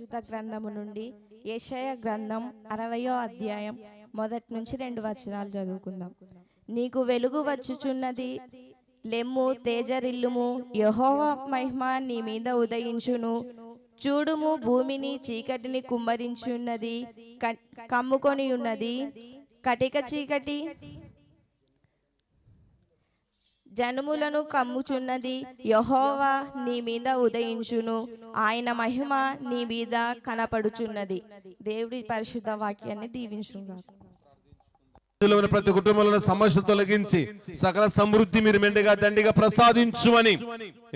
పరిశుద్ధ గ్రంథము నుండి యెషయా గ్రంథం 60వ అధ్యాయం 1-2 వచనాలు చదువుకుందాం. నీకు వెలుగు వచ్చుచున్నది, లెమ్ము తేజరిల్లుము, యెహోవా మహిమ నీ మీద ఉదయించును. చూడుము, భూమిని చీకటిని కుమ్మరించున్నది, కమ్ముకొని ఉన్నది, కటిక చీకటి జనములను కమ్ముచున్నది. యెహోవా నీ మీద ఉదయించును, ఆయన మహిమ నీ మీద కనపడుచున్నది. దేవుడి పరిశుద్ధ వాక్యాన్ని దీవించుగాక. ప్రతి కుటుంబంలో సమస్య తొలగించి సకల సమృద్ధి మీరు మెండుగా దండిగా ప్రసాదించుమని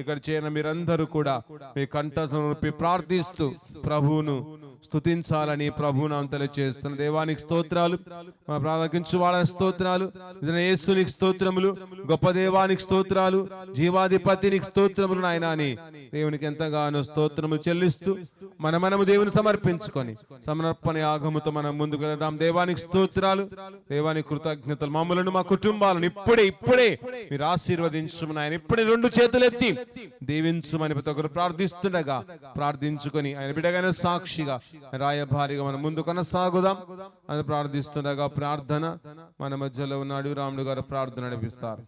ఇక్కడ చేరిన మీరందరూ కూడా మీ కంఠస్వరం ప్రార్థిస్తూ ప్రభువును స్తుతించాలని ప్రభువును తెలియజేస్తున్న దేవానికి స్తోత్రాలు, మా ప్రార్థించు వాళ్ళ స్తోత్రాలు, యేసునికి స్తోత్రములు, గొప్ప దేవానికి స్తోత్రాలు, జీవాధిపతినికి స్తోత్రములు నాయన అని దేవునికి ఎంతగానో స్తోత్రములు చెల్లిస్తూ మనము దేవుని సమర్పించుకొని సమర్పణ యాగముతో మనం ముందుకు వెళ్దాం. దేవానికి స్తోత్రాలు, దేవానికి కృతజ్ఞతలు. మమ్మలను మా కుటుంబాలను ఇప్పుడే మీరు ఆశీర్వదించుమని ఆయన ఇప్పుడే 2 చేతులెత్తి దీవించుమని ప్రతి ఒక్కరు ప్రార్థిస్తుండగా ప్రార్థించుకొని ఆయన బిడ్డగానే సాక్షిగా రాయభారిగా మనం ముందు కొనసాగుదాం అని ప్రార్థిస్తుండగా ప్రార్థన మన మధ్యలో ఉన్నాడు రాముడు గారు ప్రార్థన నడిపిస్తారు.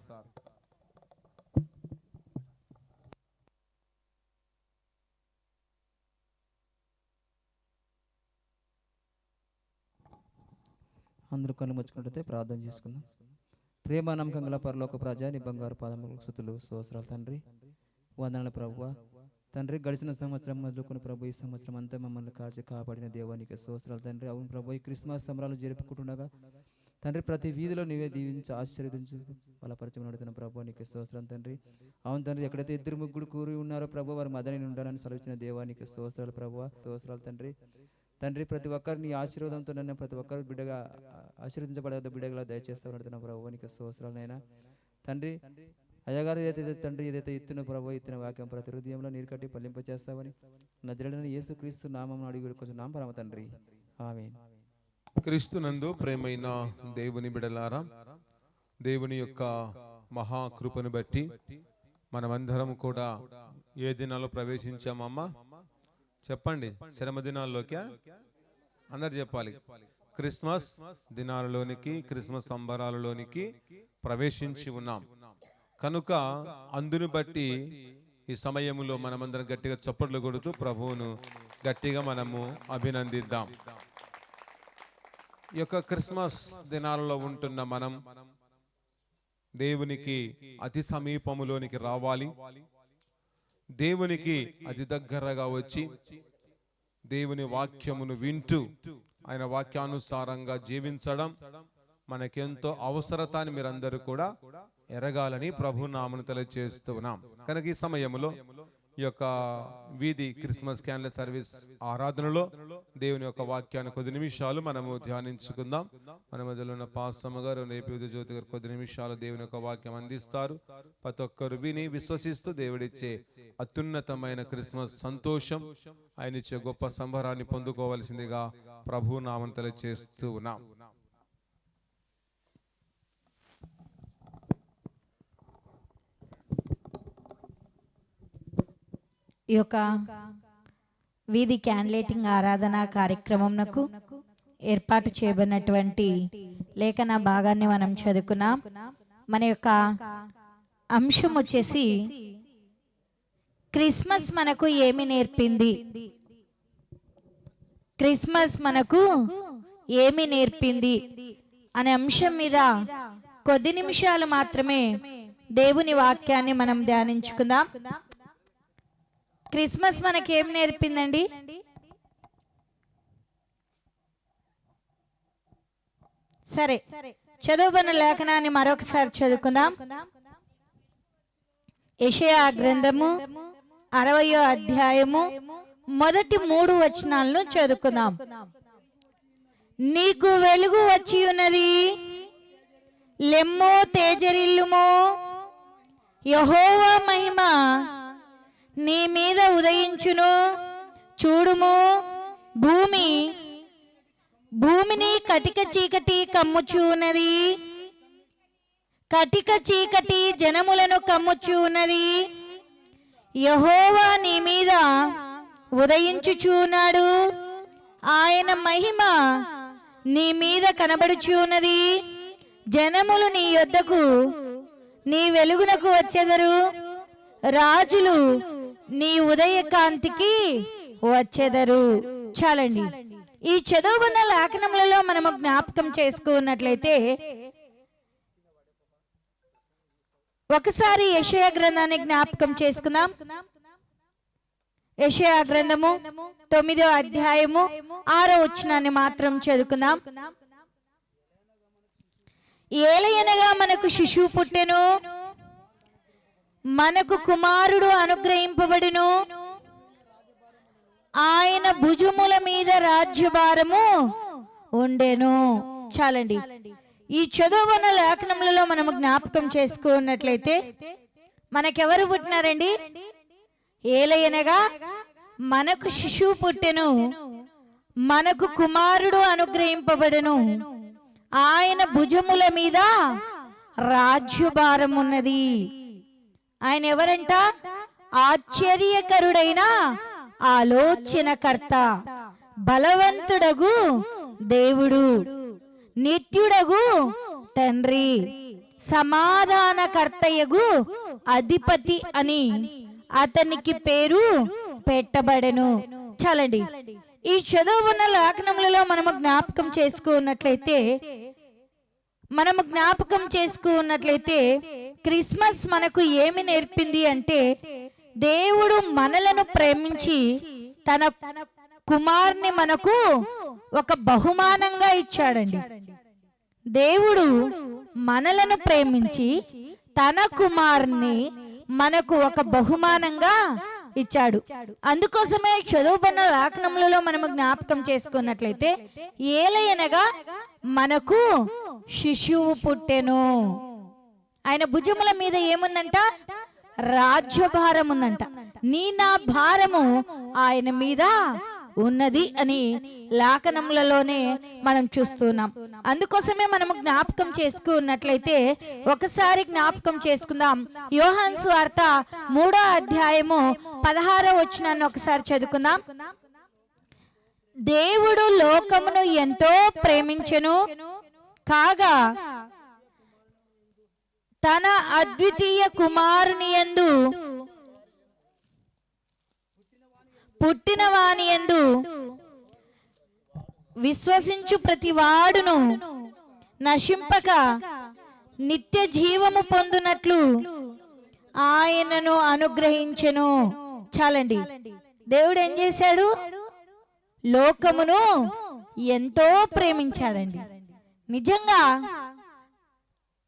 అందరూ కళ్ళు ముచ్చుకుంటే ప్రార్థన చేసుకుందాం. ప్రేమ నమ్మకం గల పరలోక ప్రజా నీ బంగారు పాదములకు స్తుతులు స్తోత్రాలు తండ్రి, వందనాలు ప్రభువా. తండ్రి, గడిచిన సంవత్సరం మొదలుకొని ప్రభు ఈ సంవత్సరం అంతా మమ్మల్ని కాచి కాపాడిన దేవానికి స్తోత్రాలు తండ్రి. అవును ప్రభు, ఈ క్రిస్మస్ సంబరాలు జరుపుకుంటుండగా తండ్రి ప్రతి వీధిలో నీవే దీవించి ఆశీర్వదించు బలపరచమని అడుగుతున్న ప్రభు నీకు స్తోత్రం తండ్రి. అవును తండ్రి, ఎక్కడైతే 2-3 కూరి ఉన్నారో ప్రభు వారి మదనని ఉండాలని సెలవిచ్చిన దేవానికి స్తోత్రాలు ప్రభువా. స్తోత్రాలు తండ్రి. తండ్రి, ప్రతి ఒక్కరిని ఆశీర్వాదంతో నన్ను ప్రతి ఒక్కరు బిడ్డగా ఆశీర్వదించబడే బిడ్డగా దయచేస్తామని అడుగుతున్న ప్రభువానికి స్తోత్రాలనైనా తండ్రి. అయ్యగారు ఏదైతే తండ్రి ఏదైతే ఇత్తున ప్రభు ఇత్తిన వాక్యం ప్రతి హృదయంలో నీరు కట్టి పల్లింపచేస్తామని నజరేయుడైన యేసుక్రీస్తు నామమున అడిగి కొంచెం నామ పరమ తండ్రి, ఆమేన్. క్రీస్తునందు ప్రేమైన దేవుని బిడ్డలారా, దేవుని యొక్క మహాకృపను బట్టి మనమందరం కూడా ఏ దినాల్లో ప్రవేశించామమ్మా చెప్పండి? శ్రమ దినాల్లోకి అందరు చెప్పాలి. క్రిస్మస్ దినాలలోనికి, క్రిస్మస్ సంబరాలలోనికి ప్రవేశించి ఉన్నాం కనుక అందును బట్టి ఈ సమయంలో మనమందరం గట్టిగా చప్పట్లు కొడుతూ ప్రభువును గట్టిగా మనము అభినందిద్దాం. ఈ యొక్క క్రిస్మస్ దినాలలో ఉంటున్న మనం దేవునికి అతి సమీపములోనికి రావాలి. దేవునికి అతి దగ్గరగా వచ్చి దేవుని వాక్యమును వింటూ ఆయన వాక్యానుసారంగా జీవించడం మనకెంతో అవసరత అని మీరందరూ కూడా ఎరగాలని ప్రభు నామమున తెలియజేస్తూ ఉన్నాం. కనుక ఈ సమయంలో ఈ యొక్క వీధి క్రిస్మస్ క్యాండిల్ సర్వీస్ ఆరాధనలో దేవుని యొక్క వాక్యాన్ని కొద్ది నిమిషాలు మనము ధ్యానించుకుందాం. మన మధ్యలో ఉన్న పాస్టమ్మ గారు, రేపు జ్యోతి గారు కొద్ది నిమిషాలు దేవుని యొక్క వాక్యం అందిస్తారు. ప్రతి ఒక్కరు విని విశ్వసిస్తూ దేవుడిచ్చే అత్యున్నతమైన క్రిస్మస్ సంతోషం, ఆయన ఇచ్చే గొప్ప సంబరాన్ని పొందుకోవలసిందిగా ప్రభు నామమున తెలియజేస్తూ ఉన్నాం. ఈ యొక్క వీధి క్యాండిలేటింగ్ ఆరాధన కార్యక్రమంకు ఏర్పాటు చేయబడినటువంటి లేఖన భాగాన్ని మనం చదువుకున్నాం. మన యొక్క అంశం వచ్చేసి క్రిస్మస్ మనకు ఏమి నేర్పింది, క్రిస్మస్ మనకు ఏమి నేర్పింది అనే అంశం మీద కొద్ది నిమిషాలు మాత్రమే దేవుని వాక్యాన్ని మనం ధ్యానించుకుందాం. క్రిస్మస్ మనకేం నేర్పిందండి? సరే, చదువుబడిన లేఖనాన్ని మరొకసారి చదువుకుందాం. యెషయా గ్రంథము 60వ అధ్యాయము మొదటి 3 వచనాలను చదువుకుందాం. నీకు వెలుగు వచ్చి ఉన్నది, లెమ్ము తేజరిల్లుము, యెహోవా మహిమ నీ మీద ఉదయించును. చూడుము, భూమిని కటిక చీకటి కమ్ముచున్నది, కటిక చీకటి జనములను కమ్ముచున్నది. యెహోవా నీ మీద ఉదయించుచున్నాడు. ఆయన మహిమ నీ మీద కనబడుచున్నది. జనములు నీ యొద్దకు నీ వెలుగునకు వచ్చెదరు. రాజులు నీ ఉదయ కాంతికి వచ్చెదరు. చాలండి. ఈ చదువుకున్న లేఖనములలో మనము జ్ఞాపకం చేసుకున్నట్లయితే ఒకసారి యెషయా గ్రంథాన్ని జ్ఞాపకం చేసుకుందాం. యెషయా గ్రంథము 9వ అధ్యాయము 6వ వచనాన్ని మాత్రం చదువుకుందాం. ఏలయనగా మనకు శిశువు పుట్టెను, మనకు కుమారుడు అనుగ్రహింపబడును. ఆయన భుజముల మీద రాజ్యభారము ఉండెను. చాలండి. ఈ చదువున్న లేఖనములలో మనము జ్ఞాపకం చేసుకున్నట్లయితే మనకెవరు పుట్టినారండి? ఏలయనగా మనకు శిశువు పుట్టెను, మనకు కుమారుడు అనుగ్రహింపబడెను. ఆయన భుజముల మీద రాజ్యభారం ఉన్నది. ఆయన ఎవరంట? ఆశ్చర్యకరుడైన ఆలోచనకర్త, బలవంతుడగు దేవుడు, నిత్యుడగు తండ్రి, సమాధానకర్తయగు అధిపతి అని అతనికి పేరు పెట్టబడెను. చాలండి. ఈ చదువున్న లేఖనములలో మనము జ్ఞాపకం చేసుకున్నట్లయితే క్రిస్మస్ మనకు ఏమి నేర్పింది అంటే, దేవుడు మనలను ప్రేమించి తన కుమార్ని మనకు ఒక బహుమానంగా ఇచ్చాడండి. దేవుడు మనలను ప్రేమించి తన కుమార్ని మనకు ఒక బహుమానంగా ఇచ్చాడు. అందుకోసమే చదువుకున్న లేఖనములలో మనము జ్ఞాపకం చేసుకున్నట్లయితే ఏలయనగా మనకు శిశువు పుట్టెను. ఆయన భుజముల మీద ఏముందంట? రాజ్యభారం ఉందంట. నా భారము ఆయన మీద ఉన్నది అని లేఖనములలోనే మనం చూస్తున్నాం. అందుకోసమే మనము జ్ఞాపకం చేసుకున్నట్లయితే ఒకసారి జ్ఞాపకం చేసుకుందాం. యోహాను సువార్త 3వ అధ్యాయము 16వ వచనాన్ని ఒకసారి చదువుకుందాం. దేవుడు లోకమును ఎంతో ప్రేమించెను, కాగా తన అద్వితీయ కుమారుని యందు పుట్టిన వాని యందు విశ్వసించు ప్రతి వాడును నశింపక నిత్య జీవము పొందునట్లు ఆయనను అనుగ్రహించెను. చాలండి. దేవుడు ఏం చేశాడు? లోకమును ఎంతో ప్రేమించాడండి. నిజంగా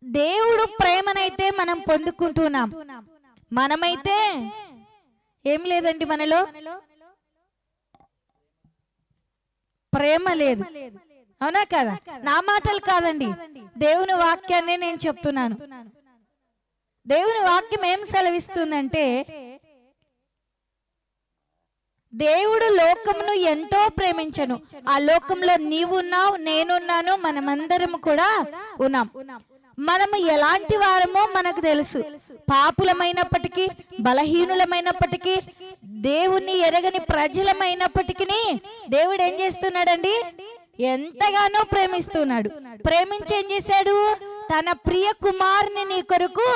దేవుడు ప్రేమనైతే మనం పొందుకుంటున్నాం. మనమైతే ఏం లేదండి, మనలో ప్రేమ లేదు. అవునా కదా? నా మాటలు కాదండి, దేవుని వాక్యాన్ని నేను చెప్తున్నాను. దేవుని వాక్యం ఏం సెలవిస్తుందంటే, దేవుడు లోకమును ఎంతో ప్రేమించను. ఆ లోకంలో నీవున్నావు, నేనున్నాను, మనమందరం కూడా ఉన్నాం. మనము ఎలాంటి వారమో మనకు తెలుసు. పాపులమైనప్పటికీ, బలహీనులమైనప్పటికీ, దేవుణ్ణి ఎరగని ప్రజలమైనప్పటికీ దేవుడు ఏం చేస్తున్నాడండి? ఎంతగానో ప్రేమిస్తున్నాడు. ప్రేమించి ఏం చేశాడు? తన ప్రియ కుమారుని నీ కొరకు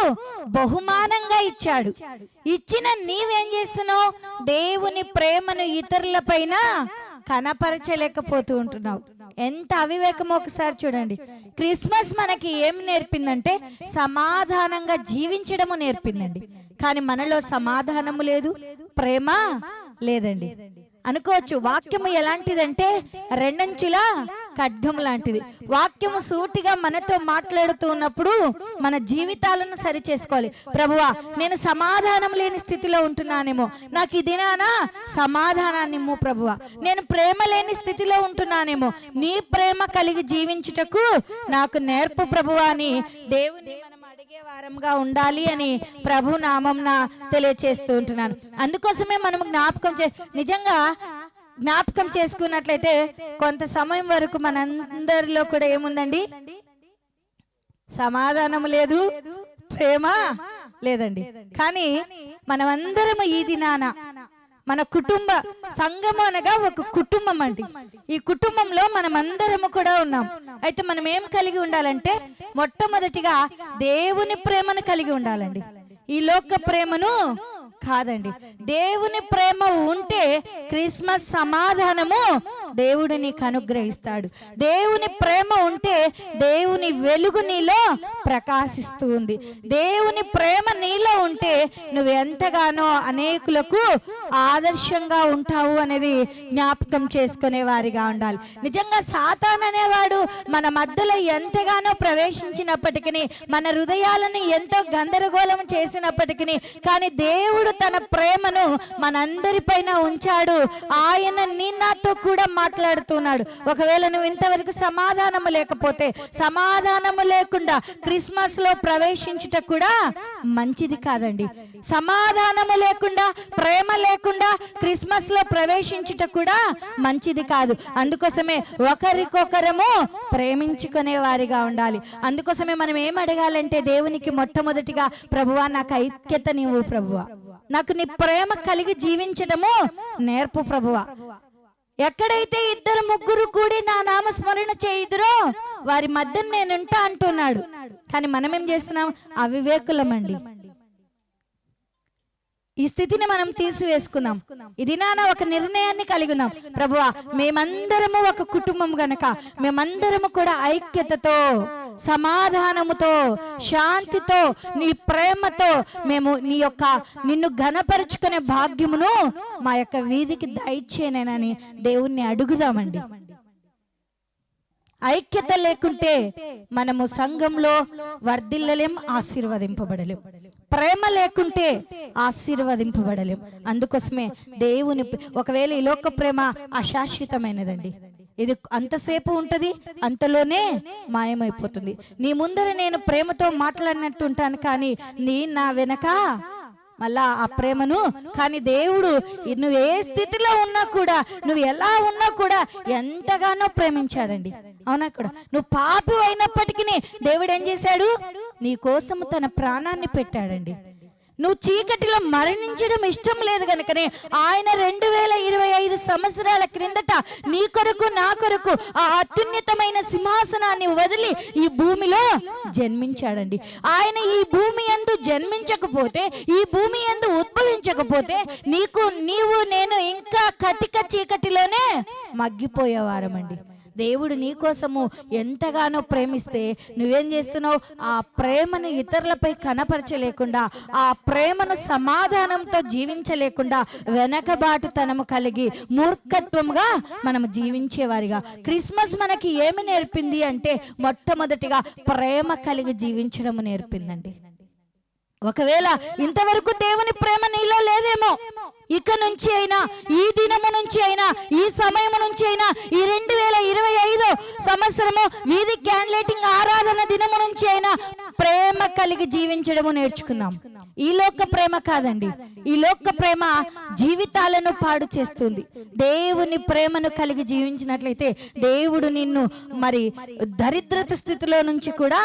బహుమానంగా ఇచ్చాడు. ఇచ్చిన నీవేం చేస్తున్నావు? దేవుని ప్రేమను ఇతరుల పైన కనపరచలేకపోతూ ఉంటున్నావు. ఎంత అవివేకమో ఒకసారి చూడండి. క్రిస్మస్ మనకి ఏం నేర్పిందంటే సమాధానంగా జీవించడము నేర్పిందండి. కానీ మనలో సమాధానము లేదు, ప్రేమ లేదండి. అనుకోవచ్చు వాక్యము ఎలాంటిదంటే రెండంచుల ఖడ్గం లాంటిది. వాక్యము సూటిగా మనతో మాట్లాడుతూ ఉన్నప్పుడు మన జీవితాలను సరి చేసుకోవాలి. ప్రభువా, నేను సమాధానం లేని స్థితిలో ఉంటున్నానేమో, నాకు ఈ దినాన సమాధానాన్ని ఇమ్ము ప్రభువా. నేను ప్రేమ లేని స్థితిలో ఉంటున్నానేమో, నీ ప్రేమ కలిగి జీవించుటకు నాకు నేర్పు ప్రభువా అని దేవుని వారంగా ఉండాలి అని ప్రభు నామంన తెలియచేస్తూ ఉంటున్నాను. అందుకోసమే మనం నిజంగా జ్ఞాపకం చేసుకున్నట్లయితే కొంత సమయం వరకు మనందరిలో కూడా ఏముందండి? సమాధానం లేదు, ప్రేమ లేదండి. కానీ మనమందరం ఈ దినాన మన కుటుంబ సంఘము అనగా ఒక కుటుంబం అండి. ఈ కుటుంబంలో మనం అందరము కూడా ఉన్నాం. అయితే మనం ఏం కలిగి ఉండాలంటే మొట్టమొదటిగా దేవుని ప్రేమను కలిగి ఉండాలండి. ఈ లోక ప్రేమను కాదండి. దేవుని ప్రేమ ఉంటే క్రిస్మస్ సమాధానము దేవుడు నీకు అనుగ్రహిస్తాడు. దేవుని ప్రేమ ఉంటే దేవుని వెలుగు నీలో ప్రకాశిస్తూ ఉంది. దేవుని ప్రేమ నీలో ఉంటే నువ్వు ఎంతగానో అనేకులకు ఆదర్శంగా ఉంటావు అనేది జ్ఞాపకం చేసుకునే వారిగా ఉండాలి. నిజంగా సాతాన్ అనేవాడు మన మధ్యలో ఎంతగానో ప్రవేశించినప్పటికీ, మన హృదయాలను ఎంతో గందరగోళం చేసినప్పటికీ, కానీ దేవుడు తన ప్రేమను మనందరిపైన ఉంచాడు. ఆయన నాతో కూడా మాట్లాడుతున్నాడు. ఒకవేళ నువ్వు ఇంతవరకు సమాధానము లేకపోతే, సమాధానము లేకుండా క్రిస్మస్ లో ప్రవేశించుట కూడా మంచిది కాదండి. సమాధానము లేకుండా, ప్రేమ లేకుండా క్రిస్మస్ లో ప్రవేశించుట కూడా మంచిది కాదు. అందుకోసమే ఒకరికొకరము ప్రేమించుకునే వారిగా ఉండాలి. అందుకోసమే మనం ఏం అడగాలంటే దేవునికి మొట్టమొదటిగా, ప్రభువా నాకు ఐక్యత నీవు, ప్రభువా నాకు నీ ప్రేమ కలిగి జీవించడము నేర్పు ప్రభువా. ఎక్కడైతే ఇద్దరు ముగ్గురు కూడి నా నామస్మరణ చేయుదురో వారి మధ్య నేనుంటా అంటున్నాడు. కానీ మనం ఏం చేస్తున్నాం? అవివేకులమండి. ఈ స్థితిని మనం తీసివేసుకుందాం. ఇది నాన్న ఒక నిర్ణయాన్ని కలిగి ఉన్నాం. ప్రభువా మేమందరము ఒక కుటుంబం గనక మేమందరము కూడా ఐక్యతతో, సమాధానముతో, శాంతితో, నీ ప్రేమతో మేము నిన్ను ఘనపరుచుకునే భాగ్యమును మా యొక్క వీధికి దయచేయనని దేవుణ్ణి అడుగుదామండి. ఐక్యత లేకుంటే మనము సంఘంలో వర్ధిల్లలేం, ఆశీర్వదింపబడలేం. ప్రేమ లేకుంటే ఆశీర్వదింపబడలేం. అందుకోసమే దేవుని, ఒకవేళ ఈ లోక ప్రేమ అశాశ్వతమైనదండి. ఇది అంతసేపు ఉంటది, అంతలోనే మాయమైపోతుంది. నీ ముందర నేను ప్రేమతో మాట్లాడినట్టు ఉంటాను, కానీ నా వెనక మళ్ళా ఆ ప్రేమను, కానీ దేవుడు నువ్వు ఏ స్థితిలో ఉన్నా కూడా, నువ్వు ఎలా ఉన్నా కూడా ఎంతగానో ప్రేమించాడండి. అవునా? కూడా నువ్వు పాపి అయినప్పటికీ దేవుడు ఏం చేశాడు? నీ కోసము తన ప్రాణాన్ని పెట్టాడండి. నువ్వు చీకటిలో మరణించడం ఇష్టం లేదు కనుకనే ఆయన 2025 సంవత్సరాల క్రిందట నీ కొరకు, నా కొరకు ఆ అత్యున్నతమైన సింహాసనాన్ని వదిలి ఈ భూమిలో జన్మించాడండి. ఆయన ఈ భూమి యందు జన్మించకపోతే, ఈ భూమి యందు ఉద్భవించకపోతే నీవు నేను ఇంకా కటిక చీకటిలోనే మగ్గిపోయేవారమండి. దేవుడు నీ కోసము ఎంతగానో ప్రేమిస్తే నువ్వేం చేస్తున్నావు? ఆ ప్రేమను ఇతరులపై కనపరచలేకుండా, ఆ ప్రేమను సమాధానంతో జీవించలేకుండా, వెనకబాటుతనము కలిగి మూర్ఖత్వంగా మనం జీవించేవారిగా. క్రిస్మస్ మనకి ఏమి నేర్పింది అంటే మొట్టమొదటిగా ప్రేమ కలిగి జీవించడం నేర్పిందండి. ఒకవేళ ఇంతవరకు దేవుని ప్రేమ నీలో లేదేమో, ఇక నుంచి అయినా, ఈ దినము నుంచి అయినా, ఈ సమయం నుంచి అయినా, ఈ 2025 సంవత్సరము వీధి క్యాండిలేటింగ్ ఆరాధన దినము నుంచి అయినా ప్రేమ కలిగి జీవించడము నేర్చుకుందాం. ఈ లోక ప్రేమ కాదండి. ఈ లోక ప్రేమ జీవితాలను పాడు చేస్తుంది. దేవుని ప్రేమను కలిగి జీవించినట్లయితే దేవుడు నిన్ను మరి దరిద్రత స్థితిలో నుంచి కూడా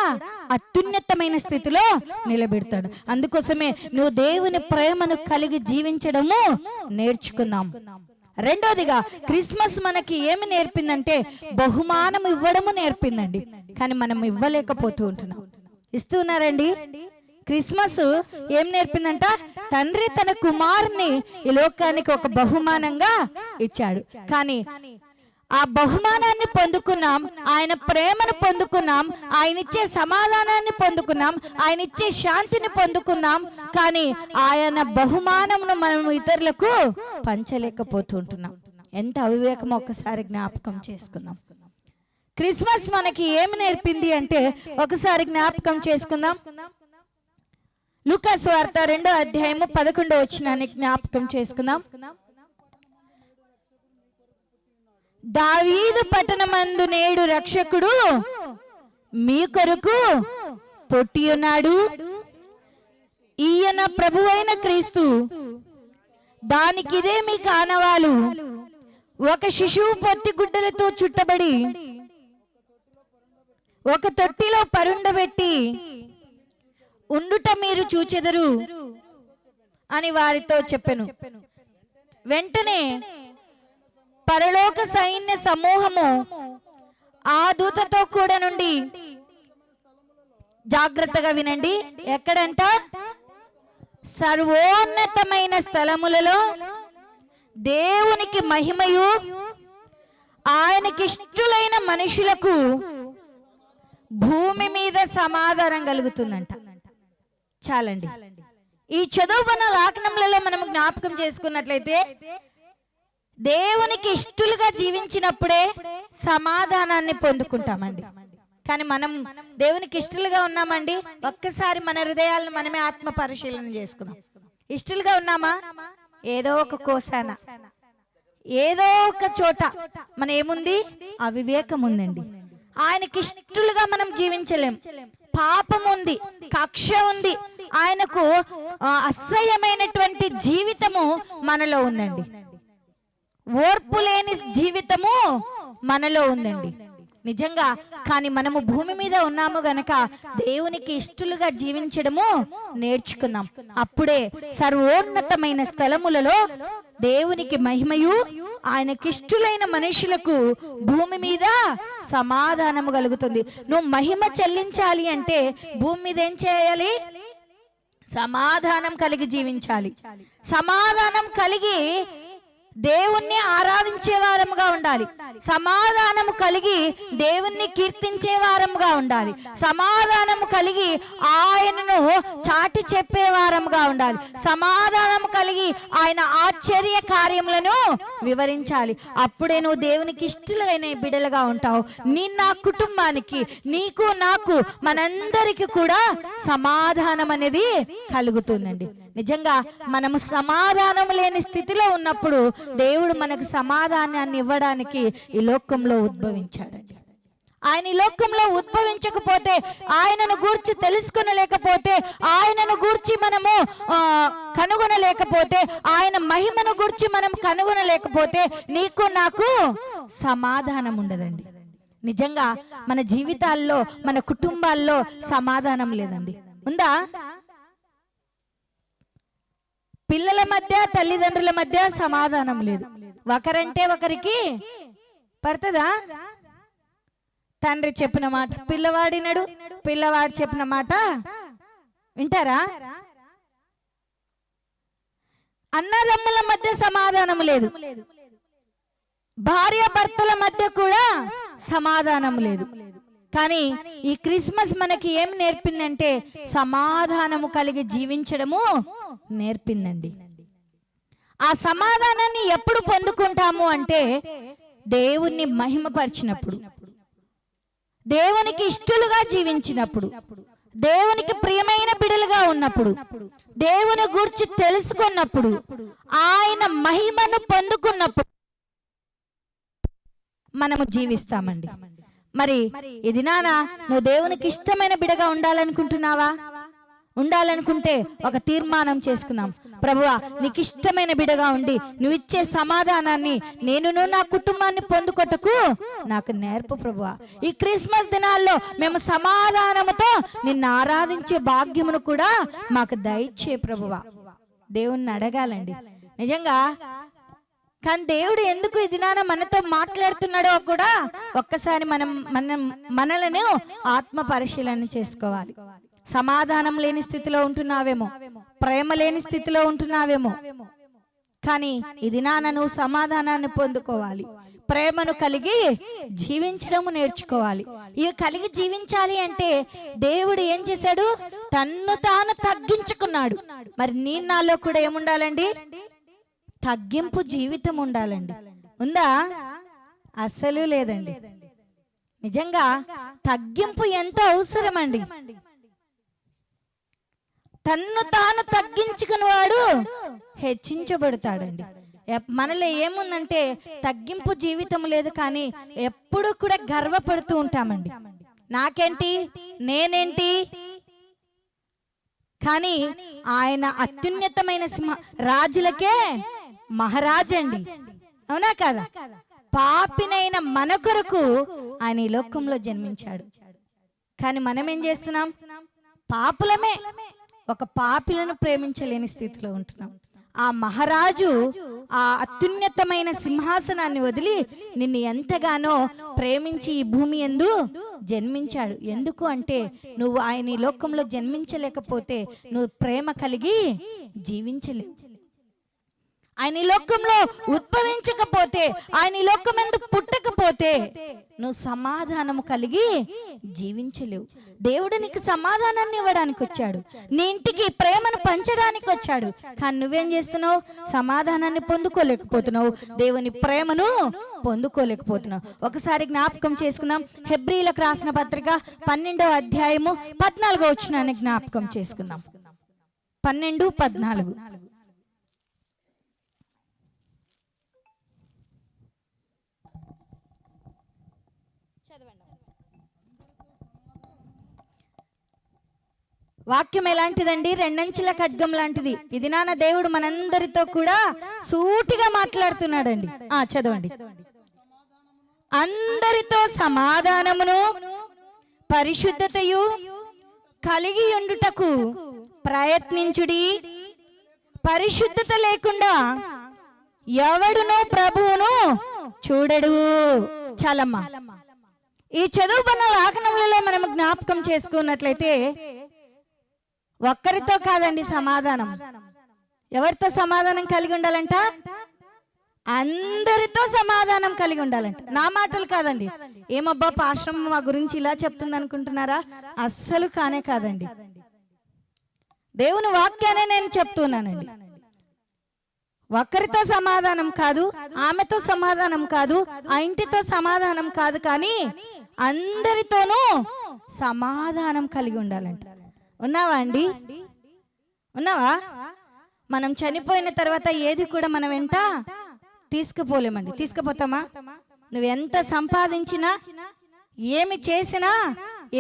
అత్యున్నతమైన స్థితిలో నిలబెడతాడు. అందుకోసమే నువ్వు దేవుని ప్రేమను కలిగి జీవించడము నేర్చుకుందాం. రెండోదిగా క్రిస్మస్ మనకి ఏమి నేర్పిందంటే బహుమానం ఇవ్వడము నేర్పిందండి. కానీ మనం ఇవ్వలేకపోతూ ఉంటున్నాం. ఇస్తున్నారండి. క్రిస్మస్ ఏం నేర్పిందంట? తండ్రి తన కుమారుని ఈ లోకానికి ఒక బహుమానంగా ఇచ్చాడు. కానీ ఆ బహుమానాన్ని పొందుకున్నాం, ఆయన ప్రేమను పొందుకున్నాం, ఆయన ఇచ్చే సమాధానాన్ని పొందుకున్నాం, ఆయన ఇచ్చే శాంతిని పొందుకున్నాం. కానీ ఆయన బహుమానమును మనం ఇతరులకు పంచలేకపోతుంటున్నాం. ఎంత అవివేకమో ఒక్కసారి జ్ఞాపకం చేసుకుందాం. క్రిస్మస్ మనకి ఏమి నేర్పింది అంటే ఒకసారి జ్ఞాపకం చేసుకుందాం. లూకా సువార్త 2వ అధ్యాయము 11వ వచనాన్ని జ్ఞాపకం చేసుకుందాం. దావీదు పట్టణమందు నేడు రక్షకుడు మీ కొరకు పుట్టి ఉన్నాడు, ఈయన ప్రభువైన క్రీస్తు. దానికిదే మీ కానవాలు. ఒక శిశువు పొత్తి గుడ్డలతో చుట్టబడి ఒక తొట్టిలో పరుండబెట్టి ఉండుట మీరు చూచెదరు అని వారితో చెప్పెను. వెంటనే పరలోక సైన్య సమూహము ఆ దూతతో కూడా నుండి, జాగ్రత్తగా వినండి, ఎక్కడంట? సర్వోన్నతమైన స్థలములలో దేవునికి మహిమయు ఆయనకి ఇష్టలైన మనుషులకు భూమి మీద సమాధానం కలుగుతుందంట. చాలండి. ఈ చదువుకున్న లేఖనములలో మనం జ్ఞాపకం చేసుకున్నట్లయితే దేవునికి ఇష్టలుగా జీవించినప్పుడే సమాధానాన్ని పొందుకుంటామండి. కానీ మనం దేవునికి ఇష్టలుగా ఉన్నామండి? ఒక్కసారి మన హృదయాలను మనమే ఆత్మ పరిశీలన చేసుకుందాం. ఇష్టలుగా ఉన్నామా? ఏదో ఒక కోసాన, ఏదో ఒక చోట మన ఏముంది? అవివేకం ఉందండి. ఆయనకి ఇష్టలుగా మనం జీవించలేం. పాపం ఉంది, కక్ష ఉంది, ఆయనకు అసహ్యమైనటువంటి జీవితము మనలో ఉందండి. ఓర్పు లేని జీవితము మనలో ఉందండి. నిజంగా. కానీ మనము భూమి మీద ఉన్నాము గనక దేవునికి ఇష్టలుగా జీవించడము నేర్చుకుందాం. అప్పుడే సర్వోన్నతమైన స్థలములలో దేవునికి మహిమయు ఆయనకి ఇష్టలైన మనుషులకు భూమి మీద సమాధానము కలుగుతుంది. నువ్వు మహిమ చెల్లించాలి అంటే భూమి మీద ఏం చేయాలి? సమాధానం కలిగి జీవించాలి. సమాధానం కలిగి దేవుణ్ణి ఆరాధించే వారముగా ఉండాలి. సమాధానము కలిగి దేవుణ్ణి కీర్తించే వారముగా ఉండాలి. సమాధానము కలిగి ఆయనను చాటి చెప్పే వారముగా ఉండాలి. సమాధానము కలిగి ఆయన ఆశ్చర్య కార్యములను వివరించాలి. అప్పుడే నువ్వు దేవునికి ఇష్టలైన బిడ్డలుగా ఉంటావు. నా కుటుంబానికి, నీకు, నాకు, మనందరికి కూడా సమాధానం అనేది కలుగుతుందండి. నిజంగా మనము సమాధానం లేని స్థితిలో ఉన్నప్పుడు దేవుడు మనకు సమాధానాన్ని ఇవ్వడానికి ఈ లోకంలో ఉద్భవించాడండి. ఆయన ఈ లోకంలో ఉద్భవించకపోతే, ఆయనను గూర్చి తెలుసుకొనలేకపోతే, ఆయనను గూర్చి మనము కనుగొనలేకపోతే, ఆయన మహిమను గూర్చి మనం కనుగొనలేకపోతే నీకు నాకు సమాధానం ఉండదండి. నిజంగా మన జీవితాల్లో, మన కుటుంబాల్లో సమాధానం లేదండి. ఉందా? పిల్లల మధ్య, తల్లిదండ్రుల మధ్య సమాధానం లేదు. ఒకరంటే ఒకరికి పడుతుందా? తండ్రి చెప్పిన మాట పిల్లవాడినడు, పిల్లవాడు చెప్పిన మాట వింటారా? అన్నదమ్ముల మధ్య సమాధానం లేదు. భార్య భర్తల మధ్య కూడా సమాధానం లేదు. కానీ ఈ క్రిస్మస్ మనకి ఏం నేర్పిందంటే సమాధానము కలిగి జీవించడము నేర్పిందండి. ఆ సమాధానాన్ని ఎప్పుడు పొందుకుంటాము అంటే దేవుణ్ణి మహిమపరిచినప్పుడు, దేవునికి ఇష్టలుగా జీవించినప్పుడు, దేవునికి ప్రియమైన బిడ్డలుగా ఉన్నప్పుడు, దేవుని గురించి తెలుసుకున్నప్పుడు, ఆయన మహిమను పొందుకున్నప్పుడు మనము జీవిస్తామండి. మరి ఇది నువ్వు దేవునికి ఇష్టమైన బిడ్డగా ఉండాలనుకుంటున్నావా? ఉండాలనుకుంటే ఒక తీర్మానం చేసుకుందాం. ప్రభువా, నీకు ఇష్టమైన బిడ్డగా ఉండి నువ్వు ఇచ్చే సమాధానాన్ని నేను నా కుటుంబాన్ని పొందుకొటకు నాకు నేర్పు ప్రభువా. ఈ క్రిస్మస్ దినాల్లో మేము సమాధానముతో నిన్ను ఆరాధించే భాగ్యమును కూడా మాకు దయచే ప్రభువా. దేవుణ్ణి అడగాలండి నిజంగా. కానీ దేవుడు ఎందుకు ఈ దినాన మనతో మాట్లాడుతున్నాడో కూడా ఒక్కసారి మనలను ఆత్మ పరిశీలన చేసుకోవాలి. సమాధానం లేని స్థితిలో ఉంటున్నావేమో, ప్రేమ లేని స్థితిలో ఉంటున్నావేమో. కానీ ఈ దినాన నువ్వు సమాధానాన్ని పొందుకోవాలి. ప్రేమను కలిగి జీవించడం నేర్చుకోవాలి. ఇవి కలిగి జీవించాలి అంటే దేవుడు ఏం చేశాడు? తన్ను తాను తగ్గించుకున్నాడు. మరి నీ నాలో కూడా ఏముండాలండి? తగ్గింపు జీవితం ఉండాలండి. ఉందా? అస్సలు లేదండి. నిజంగా తగ్గింపు ఎంత అవసరం అండి. తన్ను తాను తగ్గించుకుని వాడు హెచ్చించబడతాడండి. మనలో ఏముందంటే తగ్గింపు జీవితం లేదు, కానీ ఎప్పుడు కూడా గర్వపడుతూ ఉంటామండి. నాకేంటి, నేనేంటి. కానీ ఆయన అత్యున్నతమైన రాజులకే మహారాజండి. అవునా కదా? పాపినైన మన కొరకు ఆయన ఈ లోకంలో జన్మించాడు. కానీ మనం ఏం చేస్తున్నాం? పాపులమే. ఒక పాపిలను ప్రేమించలేని స్థితిలో ఉంటున్నాం. ఆ మహారాజు ఆ అత్యున్నతమైన సింహాసనాన్ని వదిలి నిన్ను ఎంతగానో ప్రేమించి ఈ భూమి యందు జన్మించాడు. ఎందుకు అంటే నువ్వు ఆయన ఈ లోకంలో జన్మించలేకపోతే నువ్వు ప్రేమ కలిగి జీవించలేవు. ఆయన ఈ లోకంలో ఉద్భవించకపోతే, ఆయన ఈ లోకం ఎందుకు పుట్టకపోతే నువ్వు సమాధానము కలిగి జీవించలేవు. దేవుడు నీకు సమాధానాన్ని ఇవ్వడానికి వచ్చాడు, నీ ఇంటికి ప్రేమను పంచడానికి వచ్చాడు. కానీ నువ్వేం చేస్తున్నావు? సమాధానాన్ని పొందుకోలేకపోతున్నావు, దేవుని ప్రేమను పొందుకోలేకపోతున్నావు. ఒకసారి జ్ఞాపకం చేసుకుందాం. హెబ్రీలకు రాసిన పత్రిక 12వ అధ్యాయము 14వ వచనాన్ని జ్ఞాపకం చేసుకుందాం. 12:14. వాక్యం ఎలాంటిదండి? రెండంచుల ఖడ్గం లాంటిది. ఇది నాన్న దేవుడు మనందరితో కూడా సూటిగా మాట్లాడుతున్నాడండి. చదవండి. అందరితో సమాధానమును పరిశుద్ధతయు కలిగి ఉండుటకు ప్రయత్నించుడి. పరిశుద్ధత లేకుండా ఎవడునో ప్రభువును చూడడు. చాలమ్మా. ఈ చదువుకున్న లేఖనములలో మనం జ్ఞాపకం చేసుకున్నట్లయితే ఒక్కరితో కాదండి సమాధానం. ఎవరితో సమాధానం కలిగి ఉండాలంట? అందరితో సమాధానం కలిగి ఉండాలంట. నా మాటలు కాదండి. ఏమబ్బా పాశ్రం మా గురించి ఇలా చెప్తుంది అనుకుంటున్నారా? అస్సలు కానే కాదండి. దేవుని వాక్యాన్ని నేను చెప్తున్నానండి. ఒక్కరితో సమాధానం కాదు, ఆమెతో సమాధానం కాదు, ఆ ఇంటితో సమాధానం కాదు, కానీ అందరితోనూ సమాధానం కలిగి ఉండాలంట. ఉన్నావా అండి? ఉన్నావా? మనం చనిపోయిన తర్వాత ఏది కూడా మనం వెంట తీసుకుపోలేమండి. తీసుకుపోతామా? నువ్వు ఎంత సంపాదించినా, ఏమి చేసినా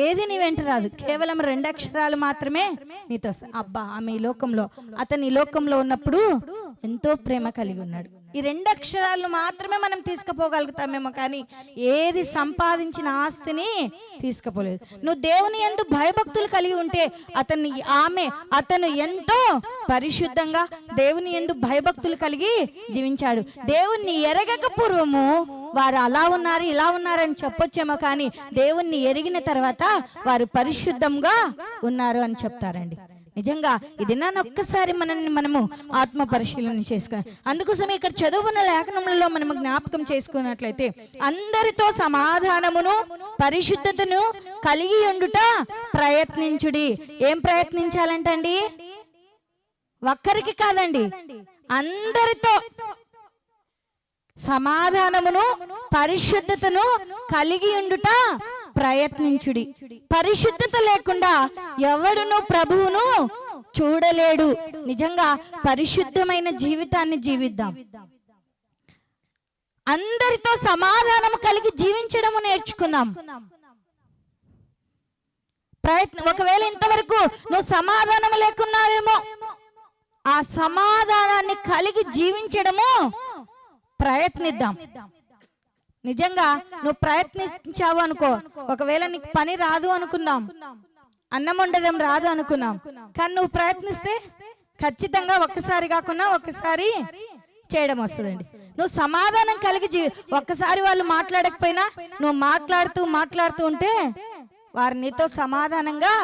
ఏది నీ వెంట రాదు. కేవలం 2 అక్షరాలు మాత్రమే నీతో. అబ్బా ఆమె ఈ లోకంలో, అతని ఈ లోకంలో ఉన్నప్పుడు ఎంతో ప్రేమ కలిగి ఉన్నాడు. ఈ 2 అక్షరాలు మాత్రమే మనం తీసుకుపోగలుగుతామేమో, కానీ ఏది సంపాదించిన ఆస్తిని తీసుకుపోలేదు. నువ్వు దేవుని యందు భయభక్తులు కలిగి ఉంటే అతను ఎంతో పరిశుద్ధంగా దేవుని యందు భయభక్తులు కలిగి జీవించాడు. దేవుణ్ణి ఎరగక పూర్వము వారు అలా ఉన్నారు ఇలా ఉన్నారని చెప్పొచ్చేమో, కానీ దేవుణ్ణి ఎరిగిన తర్వాత వారు పరిశుద్ధంగా ఉన్నారు అని చెప్తారండి. నిజంగా ఇది నన్ను ఒక్కసారి మనము ఆత్మ పరిశీలన చేసుకున్నాం. అందుకోసం ఇక్కడ చదువుకున్న లేఖనములలో మనము జ్ఞాపకం చేసుకున్నట్లయితే అందరితో సమాధానమును పరిశుద్ధతను కలిగి ఉండుట ప్రయత్నించుడి. ఏం ప్రయత్నించాలంటండి? ఒక్కరికి కాదండి, అందరితో సమాధానమును పరిశుద్ధతను కలిగి ఉండుట ప్రయత్నించుడి. పరిశుద్ధత లేకుండా ఎవడును ప్రభువును చూడలేడు. నిజంగా పరిశుద్ధమైన జీవితాన్ని జీవిద్దాం. అందరితో సమాధానం కలిగి జీవించడము నేర్చుకుందాం. ఒకవేళ ఇంతవరకు నువ్వు సమాధానం లేకున్నావేమో, ఆ సమాధానాన్ని కలిగి జీవించడము ప్రయత్నిద్దాం. నిజంగా నువ్వు ప్రయత్నించావు అనుకో, ఒకవేళ నీకు పని రాదు అనుకున్నాం, అన్నం వండడం రాదు అనుకున్నాం, కానీ నువ్వు ప్రయత్నిస్తే ఖచ్చితంగా ఒక్కసారి కాకుండా ఒక్కసారి చేయడం వస్తుందండి. నువ్వు సమాధానం కలిగి ఒక్కసారి వాళ్ళు మాట్లాడకపోయినా నువ్వు మాట్లాడుతూ ఉంటే వారు నీతో సమాధానంగా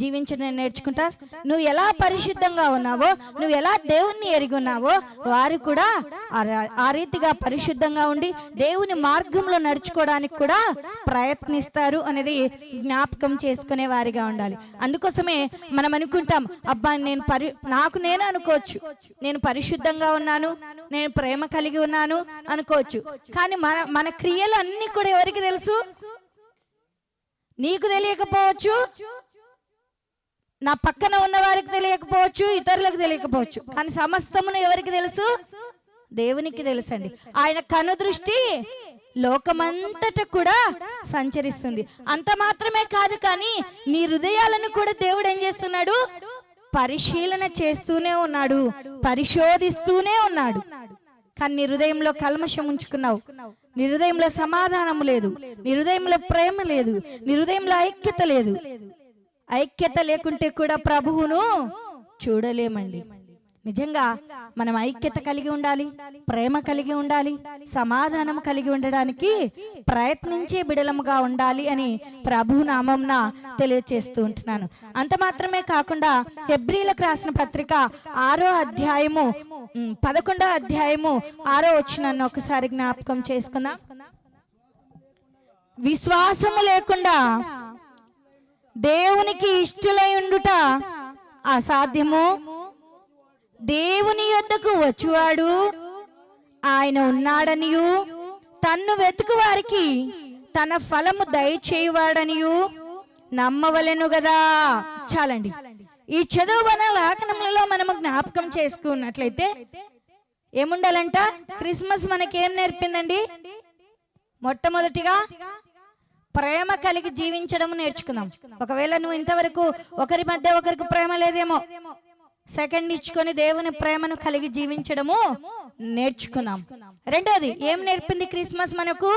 జీవించడం నేర్చుకుంటారు. నువ్వు ఎలా పరిశుద్ధంగా ఉన్నావో, నువ్వు ఎలా దేవుణ్ణి ఎరిగి ఉన్నావో వారు కూడా ఆ రీతిగా పరిశుద్ధంగా ఉండి దేవుని మార్గంలో నడుచుకోవడానికి కూడా ప్రయత్నిస్తారు అనేది జ్ఞాపకం చేసుకునే వారిగా ఉండాలి. అందుకోసమే మనం అనుకుంటాం, అబ్బా నాకు నేను అనుకోవచ్చు, నేను పరిశుద్ధంగా ఉన్నాను, నేను ప్రేమ కలిగి ఉన్నాను అనుకోవచ్చు. కానీ మన క్రియలు అన్ని కూడా ఎవరికి తెలుసు? నీకు తెలియకపోవచ్చు, నా పక్కన ఉన్న వారికి తెలియకపోవచ్చు, ఇతరులకు తెలియకపోవచ్చు, కానీ సమస్తమును ఎవరికి తెలుసు? దేవునికి తెలుసండి. ఆయన కనుదృష్టి లోకమంతట కూడా సంచరిస్తుంది. అంత మాత్రమే కాదు, కానీ నీ హృదయాలను కూడా దేవుడు ఏం చేస్తున్నాడు? పరిశీలన చేస్తూనే ఉన్నాడు, పరిశోధిస్తూనే ఉన్నాడు. కానీ నీ హృదయంలో కల్మషం ఉంచుకున్నావు, నీ హృదయంలో సమాధానం లేదు, నీ హృదయంలో ప్రేమ లేదు, నీ హృదయంలో ఐక్యత లేదు. ఐక్యత లేకుంటే కూడా ప్రభువును చూడలేమండి. నిజంగా మనం ఐక్యత కలిగి ఉండాలి, ప్రేమ కలిగి ఉండాలి, సమాధానం కలిగి ఉండడానికి ప్రయత్నించే బిడలముగా ఉండాలి అని ప్రభు నామంన తెలియచేస్తూ ఉంటున్నాను. అంత మాత్రమే కాకుండా హెబ్రీలకు రాసిన పత్రిక 6వ అధ్యాయము 11వ అధ్యాయము 6వ వచనాన్ని ఒకసారి జ్ఞాపకం చేసుకుందాం. విశ్వాసము లేకుండా దేవునికి ఇష్టలై ఉండుట అసాధ్యము. దేవుని యొద్దకు వచ్చువాడు ఆయన ఉన్నాడనియు తన్ను వెతుకు వారికి తన ఫలము దయచేయువాడనియు నమ్మవలెను గదా. చాలండి. ఈ చదువున లేఖనములలో మనము జ్ఞాపకం చేసుకున్నట్లయితే ఏముండాలంట? క్రిస్మస్ మనకేం నేర్పిందండి? మొట్టమొదటిగా ప్రేమ కలిగి జీవించడం నేర్చుకుందాం. ఒకవేళ నువ్వు ఇంతవరకు ఒకరి మధ్య ఒకరికి ప్రేమ లేదేమో, సెకండ్ ఇచ్చుకొని దేవుని ప్రేమను కలిగి జీవించడము నేర్చుకుందాం. రెండోది ఏం నేర్పింది క్రిస్మస్ మనకు?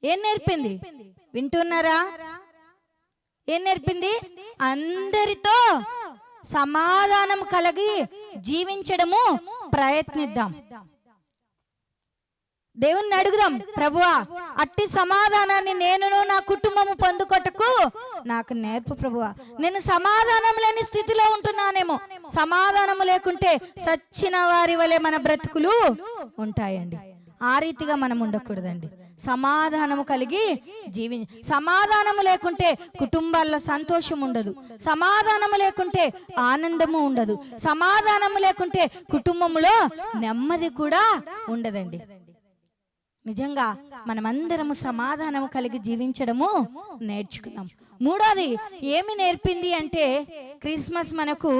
ఏం నేర్పింది? వింటున్నారా? ఏం నేర్పింది? అందరితో సమాధానం కలిగి జీవించడము ప్రయత్నిద్దాం. దేవుణ్ణి అడుగుదాం, ప్రభువా అట్టి సమాధానాన్ని నేనును నా కుటుంబము పొందుకొటకు నాకు నేర్పు ప్రభువా. నేను సమాధానం లేని స్థితిలో ఉంటున్నానేమో. సమాధానము లేకుంటే సచ్చిన వారి వలె మన బ్రతుకులు ఉంటాయండి. ఆ రీతిగా మనం ఉండకూడదండి. సమాధానము కలిగి సమాధానము లేకుంటే కుటుంబాల్లో సంతోషం ఉండదు, సమాధానము లేకుంటే ఆనందము ఉండదు, సమాధానము లేకుంటే కుటుంబంలో నెమ్మది కూడా ఉండదండి. నిజంగా మనమందరము సమాధానము కలిగి జీవించడము నేర్చుకుందాం. మూడోది ఏమి నేర్పింది అంటే క్రిస్మస్ మనకు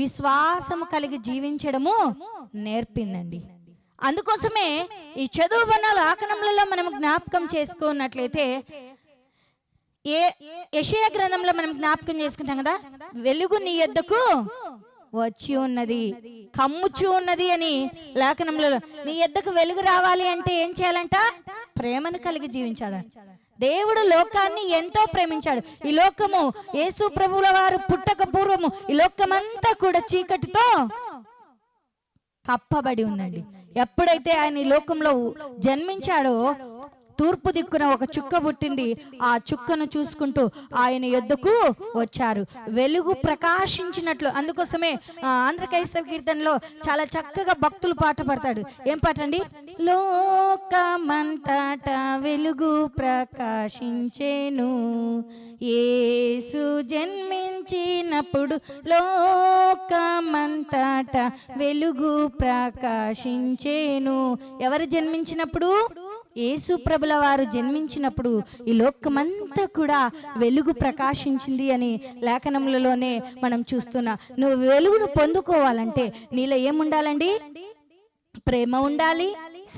విశ్వాసము కలిగి జీవించడము నేర్పిందండి. అందుకోసమే ఈ చదువున్న లేఖనములలో మనం జ్ఞాపకం చేసుకున్నట్లయితే యెషయా గ్రంథంలో మనం జ్ఞాపకం చేసుకుంటాం కదా, వెలుగు నీ యొద్దకు వచ్చి ఉన్నది, కమ్ముచు ఉన్నది అని లేఖనంలో. నీ యొద్దకు వెలుగు రావాలి అంటే ఏం చేయాలంట? ప్రేమను కలిగి జీవించాలి. దేవుడు లోకాన్ని ఎంతో ప్రేమించాడు. ఈ లోకము యేసు ప్రభువుల వారు పుట్టక పూర్వము ఈ లోకమంతా కూడా చీకటితో కప్పబడి ఉందండి. ఎప్పుడైతే ఆయన ఈ లోకంలో జన్మించాడో తూర్పు దిక్కున ఒక చుక్క పుట్టింది. ఆ చుక్కను చూసుకుంటూ ఆయన యొద్దకు వచ్చారు, వెలుగు ప్రకాశించినట్లు. అందుకోసమే ఆంధ్ర క్రైస్తవ కీర్తనలో చాలా చక్కగా భక్తులు పాట పడతాడు. ఏం పాట అండి? లోకమంతటా వెలుగు ప్రకాశించెను, యేసు జన్మించినప్పుడు లోకమంతటా వెలుగు ప్రకాశించెను. ఎవరు జన్మించినప్పుడు? యేసు ప్రభుల వారు జన్మించినప్పుడు ఈ లోకమంతా కూడా వెలుగు ప్రకాశించింది అని లేఖనములలోనే మనం చూస్తున్నా. నువ్వు వెలుగును పొందుకోవాలంటే నీలో ఏముండాలండి? ప్రేమ ఉండాలి,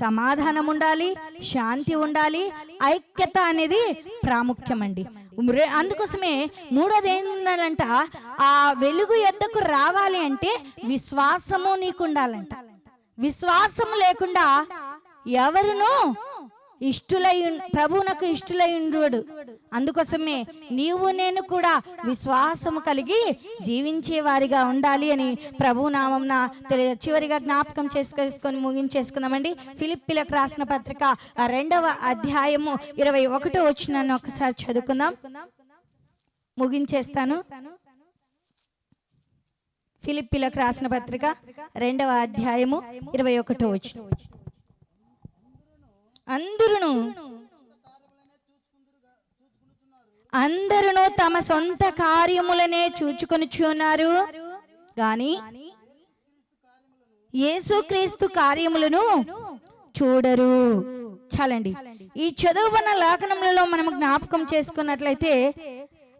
సమాధానం ఉండాలి, శాంతి ఉండాలి, ఐక్యత అనేది ప్రాముఖ్యమండి. అందుకోసమే మూడోది ఏం ఉండాలంట? ఆ వెలుగు యొద్దకు రావాలి అంటే విశ్వాసము నీకు ఉండాలంట. విశ్వాసం లేకుండా ఎవరును ప్రభువునకు ఇష్టలై ఉండడు. అందుకోసమే నీవు నేను కూడా విశ్వాసము కలిగి జీవించే వారిగా ఉండాలి అని ప్రభు నామంన చివరిగా జ్ఞాపకం చేసుకొని ముగించేసుకుందామండి. ఫిలిప్పీలకు రాసిన పత్రిక 2వ అధ్యాయము 21వ వచనాన్ని ఒకసారి చదువుకుందాం, ముగించేస్తాను. ఫిలిప్పీలకు రాసిన పత్రిక 2వ అధ్యాయము 21వ వచనం. అందరూ తమ సొంత కార్యములనే చూచుకొనుచున్నారు గాని యేసుక్రీస్తు కార్యములను చూడరు. చాలండి. ఈ చదువున్న లేఖనములలో మనం జ్ఞాపకం చేసుకున్నట్లయితే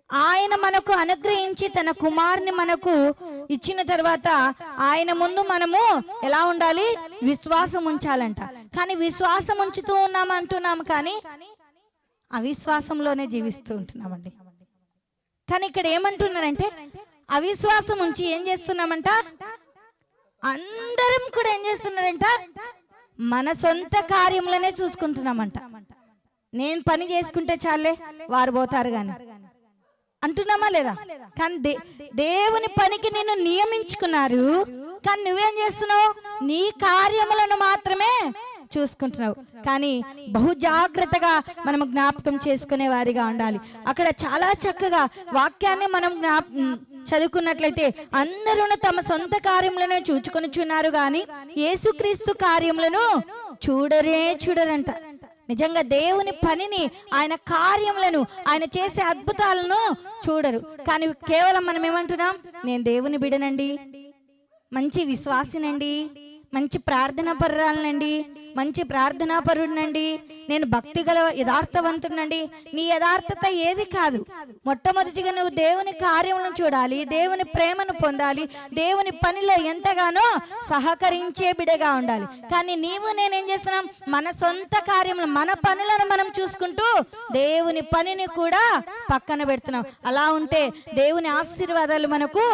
ఆయన మనకు అనుగ్రహించి తన కుమారుని మనకు ఇచ్చిన తర్వాత ఆయన ముందు మనము ఎలా ఉండాలి? విశ్వాసం ఉంచాలంట. కానీ విశ్వాసం ఉంచుతూ అంటున్నాము కానీ అవిశ్వాసంలోనే జీవిస్తూ ఉంటున్నామండి. కానీ ఇక్కడ ఏమంటున్నారంటే అవిశ్వాసం ఉంచి ఏం చేస్తున్నామంట? అందరం కూడా ఏం చేస్తున్నారంట? మన సొంత కార్యములనే చూసుకుంటున్నామంట. నేను పని చేసుకుంటే చాలే వారు పోతారు గాని అంటున్నామా లేదా? కానీ దేవుని పనికి నిన్ను నియమించుకున్నారు, కానీ నువ్వేం చేస్తున్నావు? నీ కార్యములను మాత్రమే చూసుకుంటున్నావు. కానీ బహు జాగ్రత్తగా మనం జ్ఞాపకం చేసుకునే వారిగా ఉండాలి. అక్కడ చాలా చక్కగా వాక్యాన్ని మనం చదువుకున్నట్లయితే అందరూ తమ సొంత కార్యములను చూచుకొనిచున్నారు కానీ యేసుక్రీస్తు కార్యములను చూడరంట. నిజంగా దేవుని పనిని, ఆయన కార్యములను, ఆయన చేసే అద్భుతాలను చూడరు. కానీ కేవలం మనం ఏమంటున్నాం? నేను దేవుని బిడనండి, మంచి విశ్వాసినండి, మంచి ప్రార్థనా పరురాలనండి, మంచి ప్రార్థనా పరుడినండి, నేను భక్తి గల యథార్థవంతుడినండి. నీ యథార్థత ఏది కాదు. మొట్టమొదటిగా నువ్వు దేవుని కార్యములను చూడాలి, దేవుని ప్రేమను పొందాలి, దేవుని పనిలో ఎంతగానో సహకరించే బిడగా ఉండాలి. కానీ నీవు నేనేం చేస్తున్నాం? మన సొంత కార్యములు, మన పనులను మనం చూసుకుంటూ దేవుని పనిని కూడా పక్కన పెడుతున్నాం. అలా ఉంటే దేవుని ఆశీర్వాదాలు మనకు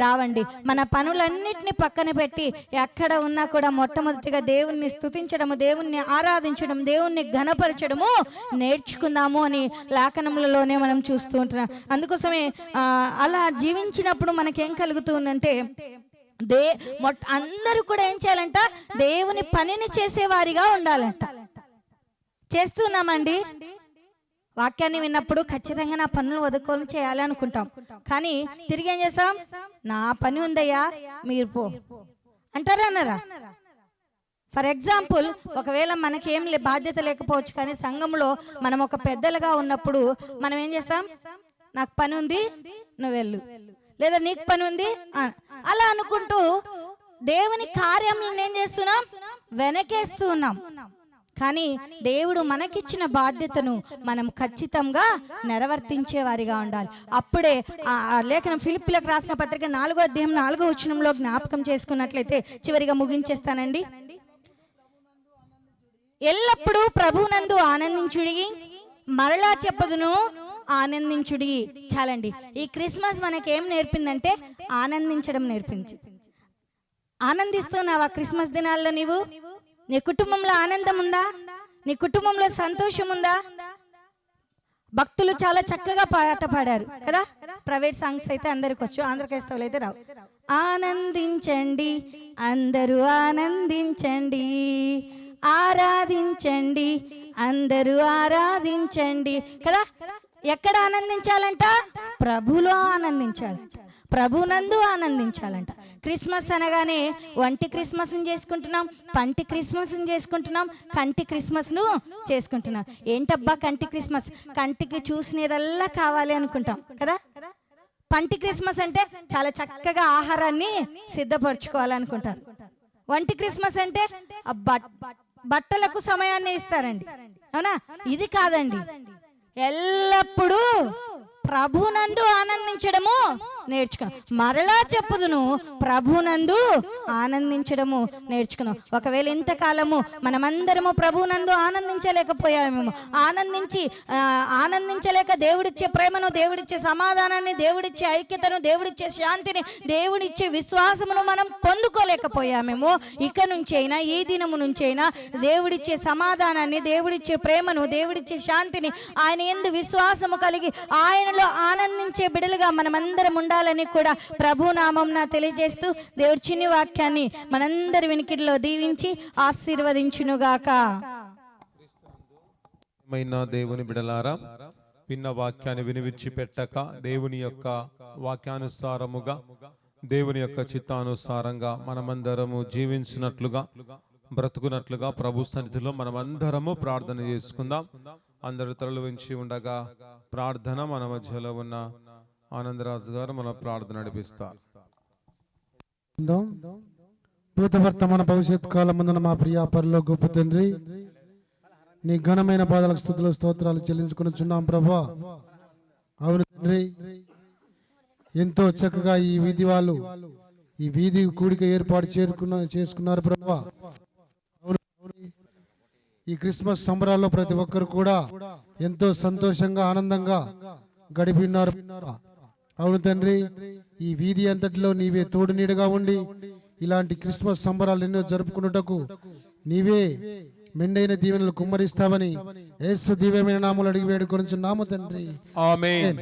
రావండి. మన పనులన్నిటిని పక్కన పెట్టి ఎక్కడ ఉన్నా కూడా మొట్టమొదటిగా దేవుణ్ణి స్తుతించడము, దేవుణ్ణి ఆరాధించడం, దేవుణ్ణి ఘనపరచడము నేర్చుకుందాము అని లేఖనములలోనే మనం చూస్తూ ఉంటున్నాం. అందుకోసమే అలా జీవించినప్పుడు మనకేం కలుగుతుందంటే అందరూ కూడా ఏం చేయాలంట? దేవుని పనిని చేసేవారిగా ఉండాలంట. చేస్తున్నామండి. వాక్యాన్ని విన్నప్పుడు ఖచ్చితంగా నా పనులు వదుకొని చేయాలి అనుకుంటాం. కానీ తిరిగి ఏం చేస్తాం? నా పని ఉందయ్యా, మీరు పో అంటారా అన్నారా? ఫర్ ఎగ్జాంపుల్, ఒకవేళ మనకేం బాధ్యత లేకపోవచ్చు, కానీ సంఘంలో మనం ఒక పెద్దలుగా ఉన్నప్పుడు మనం ఏం చేస్తాం? నాకు పని ఉంది, నువ్వు వెళ్ళు, లేదా నీకు పని ఉంది అలా అనుకుంటూ దేవుని కార్యములను ఏం చేస్తున్నాం? వెనకేస్తూ ఉన్నాం. కానీ దేవుడు మనకిచ్చిన బాధ్యతను మనం ఖచ్చితంగా నెరవేర్తించే వారిగా ఉండాలి. అప్పుడే ఆ లేఖనం ఫిలిప్పీలకు రాసిన పత్రిక 4వ అధ్యాయం 4వ వచనంలో జ్ఞాపకం చేసుకున్నట్లయితే చివరిగా ముగించేస్తానండి. ఎల్లప్పుడూ ప్రభువునందు ఆనందించుడి, మరలా చెప్పదును ఆనందించుడి. చాలండి. ఈ క్రిస్మస్ మనకేం నేర్పిందంటే ఆనందించడం నేర్పించి. ఆనందిస్తున్నావా క్రిస్మస్ దినాల్లో? నీవు నీ కుటుంబంలో ఆనందం ఉందా? నీ కుటుంబంలో సంతోషం ఉందా? భక్తులు చాలా చక్కగా పాట పాడారు కదా. ప్రైవేట్ సాంగ్స్ అయితే అందరికి వచ్చు, ఆంధ్ర క్రైస్తవులు అయితే రావు. ఆనందించండి, అందరూ ఆనందించండి, ఆరాధించండి, అందరూ ఆరాధించండి కదా. ఎక్కడ ఆనందించాలంట? ప్రభులో ఆనందించాలంట, ప్రభునందు ఆనందించాలంట. క్రిస్మస్ అనగానే వంటి క్రిస్మస్ని చేసుకుంటున్నాం, పంటి క్రిస్మస్ని చేసుకుంటున్నాం, కంటి క్రిస్మస్ను చేసుకుంటున్నాం. ఏంటబ్బా కంటి క్రిస్మస్? కంటికి చూసినదల్లా కావాలి అనుకుంటాం కదా. పంటి క్రిస్మస్ అంటే చాలా చక్కగా ఆహారాన్ని సిద్ధపరచుకోవాలనుకుంటారు. వంటి క్రిస్మస్ అంటే బట్టలకు సమయాన్ని ఇస్తారండి, అవునా? ఇది కాదండి. ఎల్లప్పుడూ ప్రభునందు ఆనందించడము నేర్చుకున్నాం. మరలా చెప్పుదును, ప్రభునందు ఆనందించడము నేర్చుకున్నాం. ఒకవేళ ఇంతకాలము మనమందరము ప్రభునందు ఆనందించలేకపోయామేమో, ఆనందించలేక దేవుడిచ్చే ప్రేమను, దేవుడిచ్చే సమాధానాన్ని, దేవుడిచ్చే ఐక్యతను, దేవుడిచ్చే శాంతిని, దేవుడిచ్చే విశ్వాసమును మనం పొందుకోలేకపోయామేమో. ఇక నుంచైనా, ఈ దినము నుంచైనా దేవుడిచ్చే సమాధానాన్ని, దేవుడిచ్చే ప్రేమను, దేవుడిచ్చే శాంతిని, ఆయన యందు విశ్వాసము కలిగి ఆయనలో ఆనందించే బిడలుగా మనమందరం ఉండాలని కూడా ప్రభునామంన తెలియజేస్తూ దేవుడి చిన్ని వాక్యాన్ని మనందరి వినికిడిలో దీవించి ఆశీర్వదించునుగాక. దేవుని బిడలారా, విన్న వాక్యాన్ని వినివిడిచిపెట్టక దేవుని యొక్క వాక్యానుసారముగా, దేవుని యొక్క చిత్తానుసారంగా మనమందరము జీవించినట్లుగా, బ్రతుకున్నట్లుగా ప్రభు సన్నిధిలో మనమందరము ప్రార్థన చేసుకుందాం. అందరూ తలలు వంచి ఉండగా ప్రార్థన మన మధ్యలో ఉన్న ఆనందరాజు గారు మన ప్రార్థన నడిపిస్తారు. భూత వర్తమాన భవిష్యత్ కాలమందున మా ప్రియ పరలోకపు తండ్రి, నీ ఘనమైన పాదాలకు స్తుతులు స్తోత్రాలు చెల్లించుకొనుచున్నాం ప్రభా. అవును తండ్రి, ఎంతో చక్కగా ఈ వీధి వాళ్ళు ఈ వీధి కూడిక ఏర్పాటు చేసుకున్నారు ప్రభా. ఈ క్రిస్మస్ సంబరాల్లో ప్రతి ఒక్కరు కూడా ఎంతో సంతోషంగా ఆనందంగా గడిపి ఉన్నారు. అవును తండ్రి, ఈ వీధి అంతటిలో నీవే తోడు నీడగా ఉండి ఇలాంటి క్రిస్మస్ సంబరాలు ఎన్నో జరుపుకున్నటకు నీవే మెండైన దీవెనలు కుమ్మరిస్తావని యేసు దివ్యమైన నామములో అడిగి వేడుకొనుచున్నాము తండ్రి. ఆమేన్.